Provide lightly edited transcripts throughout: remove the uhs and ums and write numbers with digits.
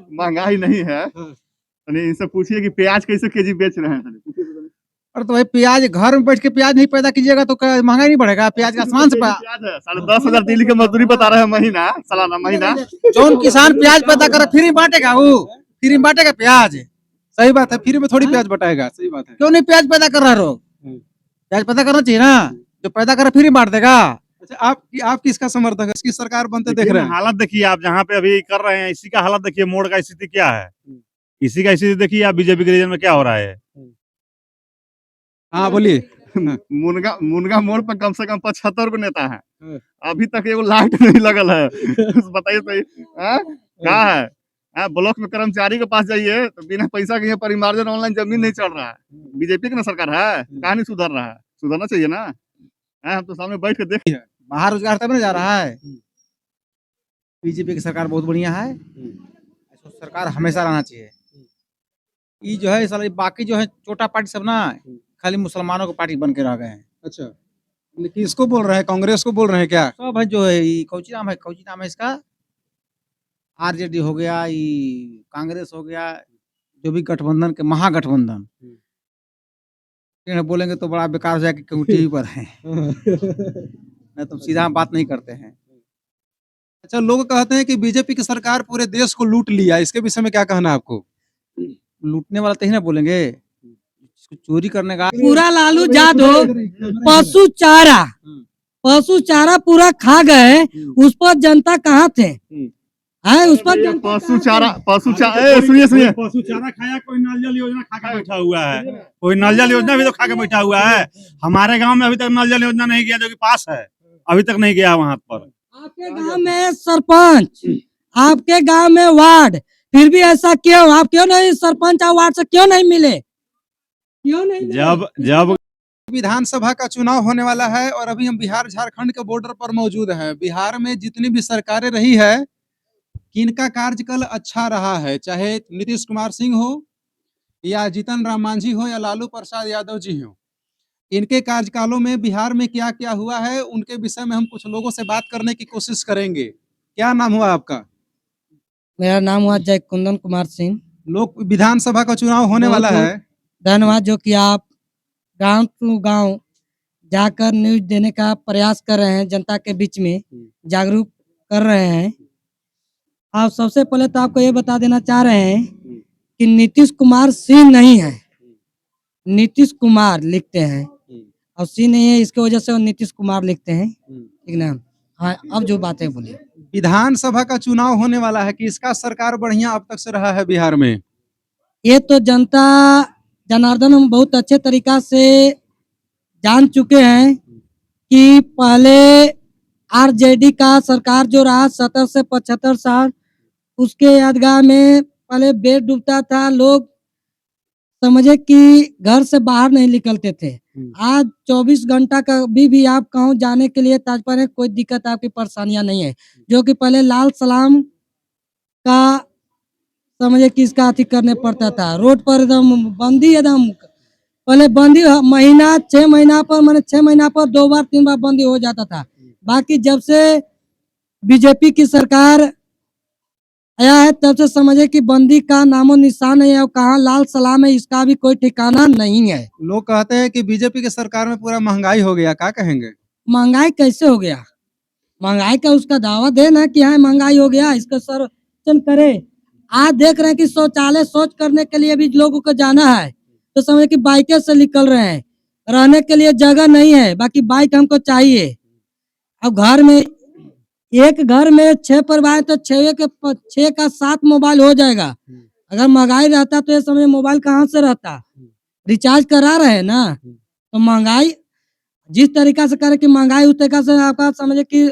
महंगाई नहीं है। हाँ। इनसे पूछिए कि प्याज कैसे केजी बेच रहे हैं। अरे तो भाई प्याज घर में बैठ के प्याज नहीं पैदा कीजिएगा तो महंगाई नहीं बढ़ेगा? प्याज का आसमान से प्याज है 10,500 दिल्ली की मजदूरी बता रहे हैं महीना, सालाना महीना। जो किसान प्याज पैदा करे फ्री में बांटेगा, वो फ्री में बांटेगा प्याज। सही बात है, फ्री में थोड़ी प्याज बटाएगा। सही बात है। क्यों नहीं प्याज पैदा कर रहा है लोग? प्याज पैदा करना चाहिए ना, जो पैदा करे फ्री बांट देगा। अच्छा, आप किसका समर्थक है? इसकी सरकार बनते देख रहे हैं? हालत देखिए आप जहाँ पे अभी कर रहे हैं, इसी का हालत देखिए, मोड़ का स्थिति क्या है, इसी का स्थिति देखिए आप बीजेपी के रीजन में क्या हो रहा है। हाँ बोलिए। मुनगा मोड़ पर कम से कम 75 नेता है, अभी तक एगो लाइट नहीं लगल है। बताइए सही क्या है? ब्लॉक में कर्मचारी के पास जाइए तो बिना पैसा के पर इमरजेंसी ऑनलाइन जमीन नहीं चल रहा है। बीजेपी की ना सरकार है, कहा नहीं सुधर रहा है, सुधरना चाहिए ना। हम तो सामने बैठ के देख, बाहर रोजगार तब ना जा रहा है। बीजेपी की सरकार बहुत बढ़िया है, ऐसा सरकार हमेशा रहना चाहिए। ये जो है साला बाकी जो है छोटा पार्टी सब ना खाली मुसलमानों को पार्टी बन के रह गए हैं। अच्छा, किसको बोल रहे हैं? कांग्रेस को बोल रहे हैं क्या? सब है जो है, कौची नाम है इसका, आरजेडी हो गया, ये कांग्रेस हो गया, जो भी गठबंधन के महागठबंधन बोलेंगे तो बड़ा बेकार हो जाएगा क्योंकि टीवी पर है। नहीं तो सीधा बात नहीं करते हैं। अच्छा, लोग कहते हैं कि बीजेपी की सरकार पूरे देश को लूट लिया, इसके विषय में क्या कहना है आपको? लूटने वाला तो ही ना बोलेंगे, चोरी करने का। पूरा लालू यादव पशु चारा पूरा खा गए, उस पर जनता कहाँ थे? है उस पर पशु चारा सुनिए पशु चारा खाया, कोई नल जल योजना खा के बैठा हुआ है, कोई नल जल योजना भी तो खा के बैठा हुआ है। हमारे गांव में अभी तक नल जल योजना नहीं गया, जो कि पास है, अभी तक नहीं गया वहां पर। आपके गांव में सरपंच, आपके गांव में वार्ड, फिर भी ऐसा क्यों? आप क्यों नहीं सरपंच और वार्ड से क्यों नहीं मिले? क्यों नहीं? जब विधानसभा का चुनाव होने वाला है और अभी हम बिहार झारखंड के बॉर्डर पर मौजूद हैं। बिहार में जितनी भी सरकारें रही है, किनका कार्यकाल अच्छा रहा है, चाहे नीतीश कुमार सिंह हो या जीतन राम मांझी हो या लालू प्रसाद यादव जी हो, इनके कार्यकालों में बिहार में क्या क्या हुआ है, उनके विषय में हम कुछ लोगों से बात करने की कोशिश करेंगे। क्या नाम हुआ आपका? मेरा नाम हुआ जय कुंदन कुमार सिंह। लोग विधानसभा का चुनाव होने वाला है। धन्यवाद जो कि आप गांव टू गांव जाकर न्यूज देने का प्रयास कर रहे हैं, जनता के बीच में जागरूक कर रहे हैं। आप सबसे पहले तो आपको ये बता देना चाह रहे हैं कि नीतीश कुमार सिंह नहीं है, नीतीश कुमार लिखते हैं और सिंह नहीं है, इसकी वजह से वो नीतीश कुमार लिखते हैं, ठीक ना? हाँ, अब जो बातें बोलिए। विधानसभा का चुनाव होने वाला है कि इसका सरकार बढ़िया अब तक से रहा है बिहार में? ये तो जनता जनार्दन हम बहुत अच्छे तरीका से जान चुके हैं कि पहले आरजेडी का सरकार जो रहा 70 से 75 साल, उसके यादगार में पहले बेड डूबता था, लोग समझे कि घर से बाहर नहीं निकलते थे। आज 24 घंटा का भी आप कहीं जाने के लिए तात्पर्य कोई दिक्कत आपकी परेशानियां नहीं है। जो कि पहले लाल सलाम का समझे कि इसका अति करने पड़ता था, रोड पर एकदम बंदी, एकदम पहले बंदी महीना 6 महीना पर, मैंने 6 महीना पर 2 बार 3 बार बंदी हो जाता था। बाकी जब से बीजेपी की सरकार आया है तब से समझे कि बंदी का नामो निशान है, और कहाँ लाल सलाम है इसका भी कोई ठिकाना नहीं है। लोग कहते हैं कि बीजेपी की सरकार में पूरा महंगाई हो गया, क्या कहेंगे? महंगाई कैसे हो गया? महंगाई का उसका दावा दे ना कि हाँ महंगाई हो गया, इसका सर्वेक्षण करे। आज देख रहे हैं कि शौचालय शौच करने के लिए भी लोगों को जाना है तो समझे कि बाइके से निकल रहे हैं, रहने के लिए जगह नहीं है, बाकी बाइक हमको चाहिए। अब घर में एक घर में 6 परिवार तो 6 का 7 मोबाइल हो जाएगा। अगर महंगाई रहता तो ये समय मोबाइल कहाँ से रहता? रिचार्ज करा रहे हैं ना। तो महंगाई जिस तरीका से करे कि महंगाई उस तरीका से आपका समझे कि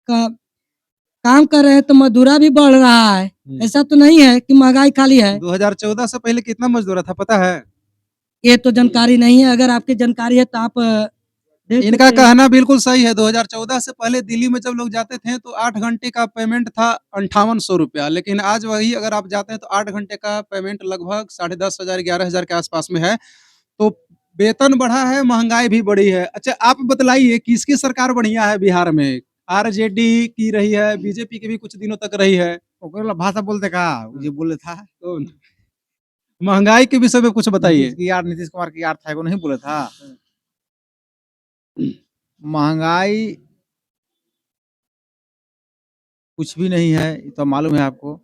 काम कर रहे हैं तो मजदूरा भी बढ़ रहा है। ऐसा तो नहीं है कि महंगाई खाली है। 2014 से पहले कितना मजदूर था पता है? ये तो जानकारी नहीं है, अगर आपकी जानकारी है तो आप इनका कहना बिल्कुल सही है। 2014 से पहले दिल्ली में जब लोग जाते थे तो 8 घंटे का पेमेंट था 5800 रुपया, लेकिन आज वही अगर आप जाते हैं तो 8 घंटे का पेमेंट लगभग 10,500 11,000 के आसपास में है। तो वेतन बढ़ा है, महंगाई भी बढ़ी है। अच्छा, आप बतलाइए किसकी सरकार बढ़िया है बिहार में? आरजेडी की रही है, बीजेपी की भी कुछ दिनों तक रही है, ओकरे ला भाषा बोलते का वो जे बोले था तो महंगाई के विषय में कुछ बताइए। नीतीश कुमार की यार था वो नहीं बोला था महंगाई कुछ भी नहीं है ये तो मालूम है आपको।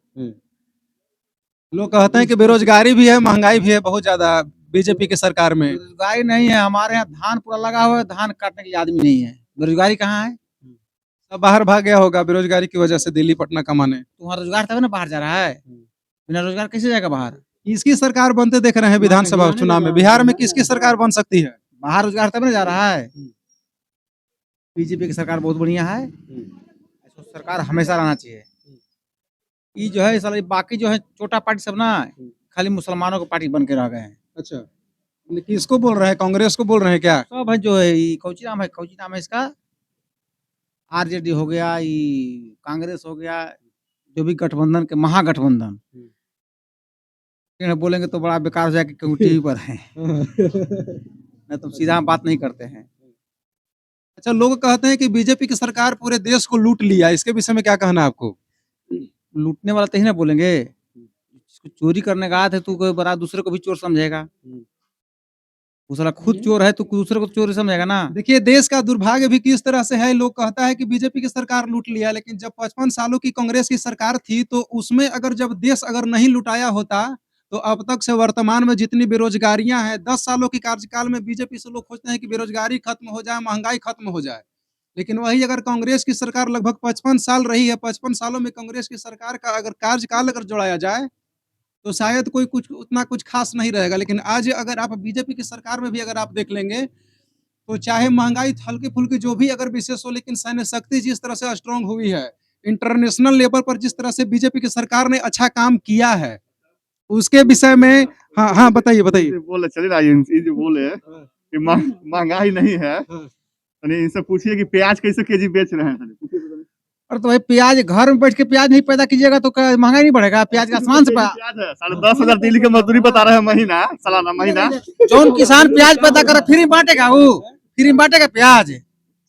लोग कहते हैं कि बेरोजगारी भी है, महंगाई भी है बहुत ज्यादा बीजेपी की सरकार में। बेरोजगारी नहीं है, हमारे यहाँ धान पूरा लगा हुआ है, धान काटने के लिए आदमी नहीं है। बेरोजगारी कहाँ है? सब बाहर भाग गया होगा बेरोजगारी की वजह से दिल्ली पटना कमाने। तुम्हारा रोजगार तब ना बाहर जा रहा है, बिना रोजगार कैसे जाएगा बाहर? किसकी सरकार बनते देख रहे हैं विधानसभा चुनाव में? बिहार में किसकी सरकार बन सकती है? बाहर रोजगार तब ना जा रहा है। बीजेपी की सरकार बहुत बढ़िया है, ऐसा सरकार हमेशा रहना चाहिए। ये जो है साला बाकी जो है छोटा पार्टी सब ना खाली मुसलमानों की पार्टी बन के रह गए हैं। अच्छा, किसको बोल रहे हैं? कांग्रेस को बोल रहे हैं क्या? सब है जो है ये कौची नाम है इसका, आरजेडी हो गया, ये कांग्रेस हो गया, जो भी गठबंधन के महागठबंधन बोलेंगे तो बड़ा बेकार हो जाएगा क्योंकि टीवी पर है नहीं तो सीधा बात नहीं करते हैं। अच्छा, लोग कहते हैं कि बीजेपी की सरकार पूरे देश को लूट लिया, इसके विषय में क्या कहना है आपको? लूटने वाला तो ही ना बोलेंगे, जिसको चोरी करने का है तू कोई बड़ा दूसरे को भी चोर समझेगा। वो साला खुद चोर है तो दूसरे को चोर समझेगा ना। देखिए, देश का दुर्भाग्य भी किस तरह से है। लोग कहता है कि बीजेपी की सरकार लूट लिया, लेकिन जब 55 सालों की कांग्रेस की सरकार थी तो उसमें अगर जब देश अगर नहीं लुटाया होता तो अब तक से वर्तमान में जितनी बेरोजगारियां हैं, 10 सालों की कार्यकाल में बीजेपी से लोग खोजते हैं कि बेरोजगारी खत्म हो जाए, महंगाई खत्म हो जाए। लेकिन वही अगर कांग्रेस की सरकार लगभग 55 साल रही है, 55 सालों में कांग्रेस की सरकार का अगर कार्यकाल अगर जोड़ाया जाए तो शायद कोई कुछ उतना कुछ खास नहीं रहेगा। लेकिन आज अगर आप बीजेपी की सरकार में भी अगर आप देख लेंगे तो चाहे महंगाई हल्की फुल्की जो भी अगर विशेष हो, लेकिन सैन्य शक्ति जिस तरह से स्ट्रांग हुई है, इंटरनेशनल लेवल पर जिस तरह से बीजेपी की सरकार ने अच्छा काम किया है, उसके विषय में हाँ बताइए बताइए। ये बोले चले ना, ये जो बोले कि महंगाई नहीं है, यानी इनसे पूछिए कि प्याज कैसे केजी बेच रहे हैं। और तो भाई प्याज घर में बैठ के प्याज नहीं पैदा कीजिएगा तो महंगाई नहीं बढ़ेगा? प्याज का आसमान से प्याज है 10,500 दिल्ली की मजदूरी बता रहे हैं महीना, सालाना महीना। जौन किसान प्याज पैदा करे फ्री में बांटेगा, वो फ्री में बांटेगा प्याज।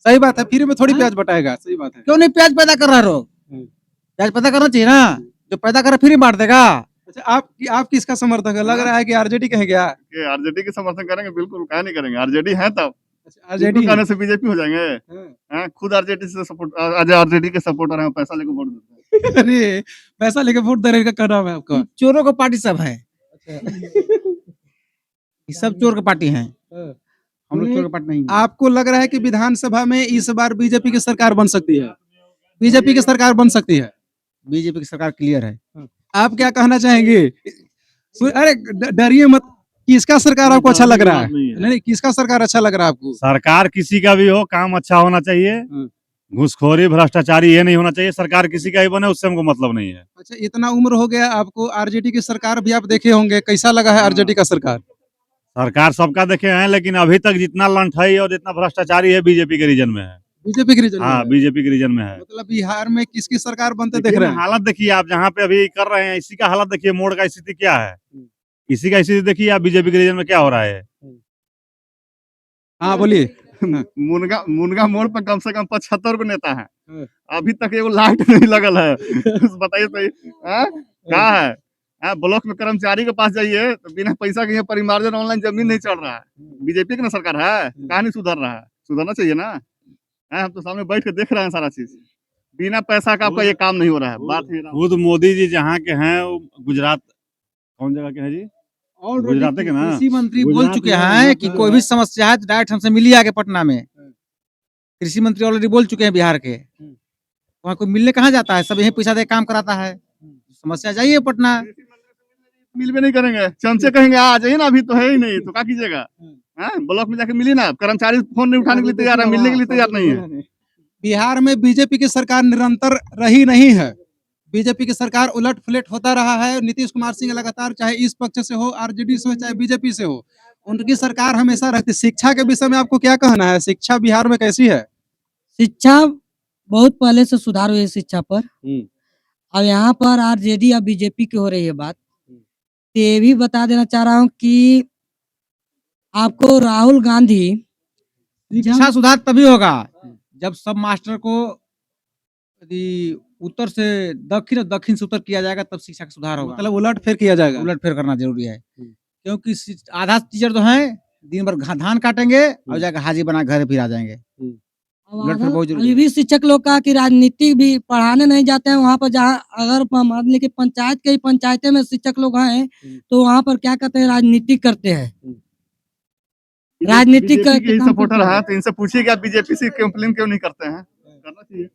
सही बात है, फ्री में थोड़ी प्याज बटाएगा। सही बात है। क्यों नहीं प्याज पैदा कर रहा है लोग? प्याज पैदा करना चाहिए ना, जो पैदा करे फ्री बांट देगा। अच्छा, आप किसका समर्थक है? लग रहा है कि आरजेडी का है क्या? आरजेडी के समर्थन करेंगे, बिल्कुल काहे नहीं करेंगे, आरजेडी है तब। आरजेडी कहने से बीजेपी हो जाएंगे? हैं, खुद आरजेडी से सपोर्ट, आरजेडी के सपोर्टर हैं, पैसा लेके वोट देते हैं। अरे पैसा लेके वोट दे रहे का क्या नाम है आपका? चोरों का पार्टी सब है, ये सब चोर की पार्टी है, हम लोग चोर की पार्टी नहीं है। आपको लग रहा है कि विधानसभा में इस बार बीजेपी की सरकार बन सकती है? बीजेपी की सरकार बन सकती है? बीजेपी की सरकार क्लियर है। आप क्या कहना चाहेंगे? अरे डरिए मत, किसका सरकार आपको अच्छा लग रहा है? नहीं, किसका सरकार अच्छा लग रहा है आपको? सरकार किसी का भी हो, काम अच्छा होना चाहिए, घुसखोरी भ्रष्टाचारी ये नहीं होना चाहिए। सरकार किसी का ही बने उससे हमको मतलब नहीं है। अच्छा, इतना उम्र हो गया आपको, आरजेडी की सरकार भी आप देखे होंगे, कैसा लगा है आरजेडी का सरकार? सरकार सबका देखे हैं, लेकिन अभी तक जितना लंठाई और जितना भ्रष्टाचारी है बीजेपी के रीजन में है। बीजेपी के रीजन में हाँ, है? बीजेपी के रीजन में है। मतलब बिहार में किसकी सरकार बनते देख देखिए रहे ना, हैं? हालत देखिए आप जहाँ पे अभी कर रहे हैं, इसी का हालत देखिए, मोड़ का स्थिति क्या है, इसी का स्थिति देखिए आप बीजेपी के रीजन में क्या हो रहा है। हाँ बोलिए। मुनगा मोड़ पर कम से कम 75 को नेता है, अभी तक एगो लाइट नहीं लगल है। बताइए सही, क्या है? ब्लॉक में कर्मचारी के पास जाइए तो बिना पैसा के परिमार्जन ऑनलाइन जमीन नहीं चढ़ रहा है। बीजेपी की ना सरकार है, कहा नहीं सुधर रहा है? सुधरना चाहिए ना। हम तो सामने बैठ के देख रहे हैं सारा चीज, बिना पैसा का आपका ये काम नहीं हो रहा है। बात खुद मोदी जी जहाँ के हैं, गुजरात, कौन जगह के हैं जी? गुजरात के ना कृषि मंत्री बोल गुजरात चुके में हैं कि कोई भी समस्या है तो डायरेक्ट हमसे मिलिए आके पटना में। कृषि मंत्री ऑलरेडी बोल चुके हैं बिहार के, वहाँ कोई मिलने कहाँ जाता है, सब यही पैसा दे काम कराता है। समस्या जाइए पटना। मिल भी नहीं करेंगे, चमचे कहेंगे आ जाइए ना, अभी तो है ही नहीं तो क्या कीजिएगा? ब्लॉक में जाके मिली ना, कर्मचारी फोन नहीं उठाने के लिए तैयार है, मिलने के लिए तैयार नहीं है। बिहार में बीजेपी की सरकार निरंतर रही नहीं है, बीजेपी की सरकार उलट पुलट होता रहा है। नीतीश कुमार सिंह लगातार चाहे इस पक्ष से हो, आरजेडी से हो, चाहे बीजेपी से हो, उनकी सरकार हमेशा रहती। शिक्षा के विषय में आपको क्या कहना है? शिक्षा बिहार में कैसी है? शिक्षा बहुत पहले से सुधार हुई है शिक्षा पर। अब यहाँ पर आरजेडी या बीजेपी की हो रही है बात, तो ये भी बता देना चाह रहा हूँ कि आपको राहुल गांधी शिक्षा सुधार तभी होगा जब सब मास्टर को यदि उत्तर से दक्षिण और दक्षिण से उत्तर किया जाएगा, तब शिक्षा का सुधार होगा। मतलब उलट फेर किया जाएगा। उलट-फेर करना ज़रूरी है। क्योंकि आधा टीचर जो हैं, दिन भर धान काटेंगे और जाकर हाजी बना घर फिर आ जाएंगे। उलट-फेर बहुत जरूरी अभी है। भी शिक्षक लोग का कि राजनीति भी पढ़ाने नहीं जाते हैं वहाँ पर, जहाँ अगर मान लीजिए कि पंचायत के पंचायतें में शिक्षक लोग हैं तो वहाँ पर क्या करते हैं, राजनीति करते हैं। राजनीति बीजेपी के ही काम सपोर्टर करते हैं, तो इनसे पूछिए कि आप बीजेपी से कंप्लेन क्यों नहीं करते हैं? करना चाहिए।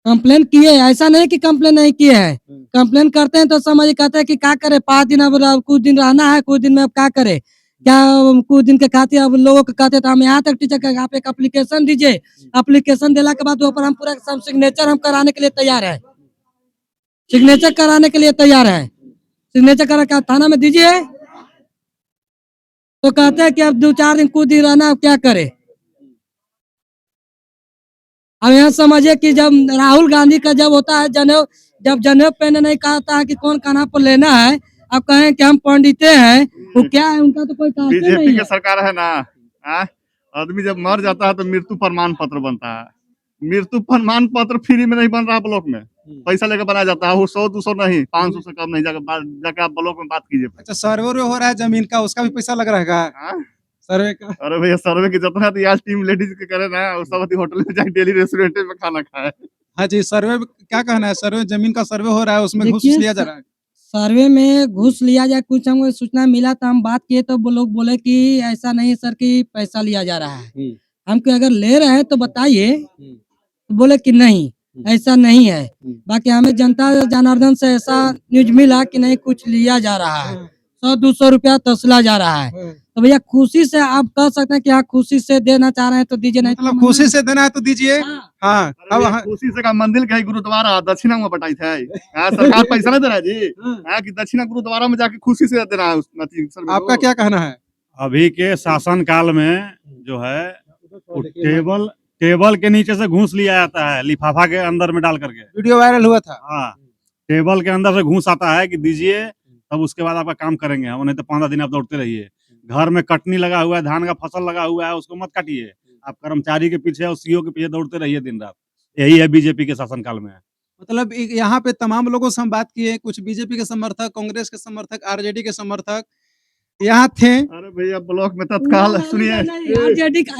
कंप्लेन किए, ऐसा नहीं कि कंप्लेन नहीं किए हैं। कंप्लेन करते हैं तो समझ कहते हैं कि क्या करे, 5 दिन अब कुछ दिन रहना है, कुछ दिन में अब क्या करे, क्या कुछ दिन के खातिर अब लोगों को कहते तो हम यहाँ तक टीचर का आप एक एप्लीकेशन दीजिए, एप्लीकेशन देने के बाद ऊपर हम पूरा सब सिग्नेचर हम कराने के लिए तैयार है, सिग्नेचर कराने के लिए तैयार है, सिग्नेचर करा के थाना में दीजिए तो कहते हैं कि अब 2-4 दिन कुछ दिन रहना, अब क्या करे। अब यहाँ समझिए कि जब राहुल गांधी का जब होता है जनेऊ, जब जनेऊ पहने नहीं कहता है कि कौन कान्हा पर लेना है, अब कहें कि हम पंडिते हैं, वो क्या है, उनका तो कोई कास्ट नहीं बीजेपी है। की सरकार है ना, आदमी जब मर जाता है तो मृत्यु प्रमाण पत्र बनता है। मृत्यु प्रमाण पत्र फ्री में नहीं बन रहा ब्लॉक में, पैसा लेकर बनाया जाता है। वो 100-200 नहीं, 500 से कम नहीं। जाकर आप ब्लॉक में बात कीजिए। अच्छा, सर्वे हो रहा है जमीन का, उसका भी पैसा लग रहेगा हाँ? सर्वे का। अरे भैया, सर्वे की जितना तो यार टीम लेडीज के करे ना, उस सब होटल में जाके डेली रेस्टोरेंट में खाना खाए। हाँ जी, सर्वे क्या कहना है? सर्वे जमीन का सर्वे हो रहा है, उसमें घूस देखिए, लिया जा रहा है। सर्वे में घूस लिया जाए, कुछ हमको सूचना मिला तो हम बात किए तो वो लोग बोले कि ऐसा नहीं सर कि पैसा लिया जा रहा है। हमको अगर ले रहे हैं तो बताइए, तो बोले कि नहीं ऐसा नहीं है। बाकी हमें जनता जनार्दन से ऐसा न्यूज मिला कि नहीं कुछ लिया जा रहा है, 100-200 रुपया तसला जा रहा है। तो भैया खुशी से आप कह सकते हैं कि हाँ खुशी से देना चाह रहे हैं तो दीजिए, नहीं तो मतलब खुशी से देना है तो दीजिए। हाँ। हाँ, अब अरे कोसी से का मंदिर का ही गुरुद्वारा दक्षिणा में बटाई थे। सरकार पैसा नहीं दे रहा है जी, कि दक्षिणा गुरुद्वारा में जाके खुशी से देना है। आपका क्या कहना है? अभी के शासन काल में जो है वो टेबल के नीचे से घूस लिया जाता है, लिफाफा के अंदर में डाल करके। वीडियो वायरल हुआ था। हाँ, टेबल के अंदर से घूस आता है कि दीजिए, तब उसके बाद आपका काम करेंगे हम, नहीं तो 15 दिन आप दौड़ते रहिए। घर में कटनी लगा हुआ है, धान का फसल लगा हुआ है, उसको मत काटिए, आप कर्मचारी के पीछे और सीओ के पीछे दौड़ते रहिए दिन रात। यही है बीजेपी के शासनकाल में। मतलब यहाँ पे तमाम लोगों से हम बात किए, कुछ बीजेपी के समर्थक, कांग्रेस के समर्थक, आरजेडी के समर्थक यहाँ थे। अरे भैया, ब्लॉक में तत्काल सुनिए,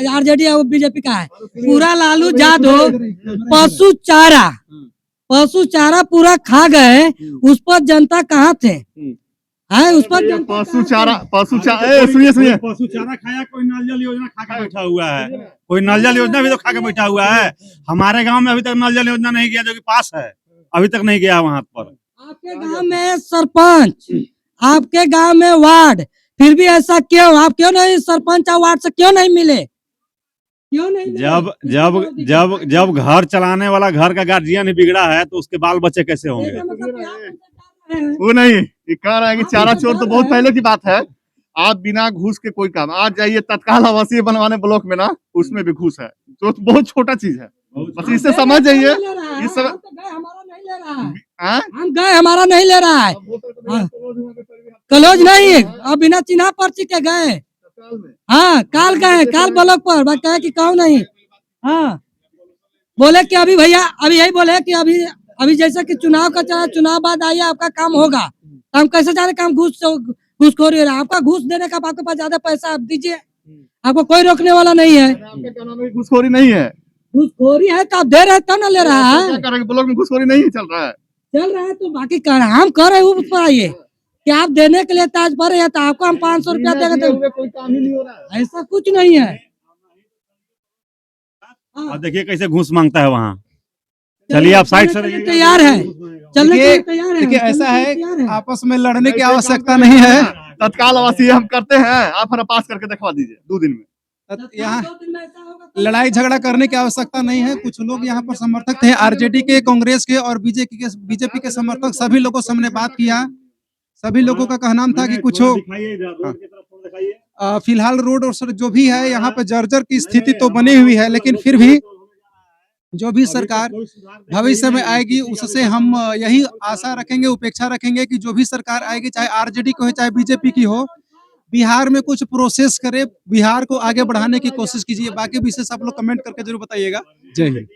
आरजेडी और बीजेपी का है पूरा। लालू यादव पशु चारा पूरा खा गए, उस पर जनता कहाँ थे? है उस पर पशु चारा सुनिए पशु चारा खाया, कोई नल जल योजना खा के बैठा हुआ है, कोई नल जल योजना भी तो खा के बैठा हुआ है। हमारे गांव में अभी तक नल जल योजना नहीं गया, जो कि पास है, अभी तक नहीं गया वहां पर। आपके गांव में सरपंच, आपके गांव में वार्ड, फिर भी ऐसा क्यों? आप क्यों नहीं सरपंच और वार्ड से क्यों नहीं मिले? क्यों नहीं मिले? जब घर चलाने वाला घर का गार्जियन ही बिगड़ा है तो उसके बाल बच्चे कैसे होंगे? वो नहीं, ये कह रहा है कि चारा चोर तो बहुत पहले की बात है। आप बिना घूस के कोई काम, आज जाइए तत्काल आवासीय बनवाने ब्लॉक में ना, उसमें भी घूस है, तो बहुत छोटा चीज है। बस इससे समझ जाइए। इस समय हम गए, हमारा नहीं ले रहा है, क्लोज नहीं है, अब बिना चिन्हा पर्ची के गए। हाँ, काल गए, काल ब्लॉक पर कहे कि कहूँ नहीं। हाँ, बोले कि अभी भैया, अभी यही बोले कि अभी जैसे कि चुनाव का चला, चुनाव बाद आइए आपका काम होगा। तो हम कैसे जाने काम घूसखोरी हो रहा है? आपका घूस देने का, आपके पास ज्यादा पैसा आप दीजिए, आपको कोई रोकने वाला नहीं है। घूसखोरी नहीं है, घूसखोरी है तो आप दे रहे तो ना ले रहा है। क्या करेंगे, ब्लॉक में घूसखोरी नहीं चल रहा है तो बाकी कर हम कर रहे हैं उस पर आइए कि आप देने के लिए ताज पर है, तो आपको हम 500 रुपया देंगे तो कोई काम ही नहीं हो रहा है। ऐसा कुछ नहीं है। और देखिए कैसे घूस मांगता है वहाँ। चलिए आप साइड से रहिए। तैयार है, चलने के लिए तैयार है। देखिए ऐसा है, आपस में लड़ने की आवश्यकता नहीं है। तत्काल आवासीय हम करते हैं, आप हमें पास करके दिखवा दीजिए 2 दिन में। यहाँ लड़ाई झगड़ा करने की आवश्यकता नहीं है। कुछ लोग यहाँ पर समर्थक थे, आरजेडी के, कांग्रेस के और बीजेपी के समर्थक, सभी लोगों से हमने बात किया। सभी लोगों का कहना था कि कुछ फिलहाल रोड और जो भी है यहाँ पे जर्जर की स्थिति तो बनी हुई है, लेकिन फिर भी जो भी सरकार भविष्य में आएगी उससे हम यही आशा रखेंगे, उपेक्षा रखेंगे कि जो भी सरकार आएगी, चाहे आरजेडी की हो चाहे बीजेपी की हो, बिहार में कुछ प्रोसेस करे, बिहार को आगे बढ़ाने की कोशिश कीजिए। बाकी विषय सब लोग कमेंट करके जरूर बताइएगा। जय हिंद।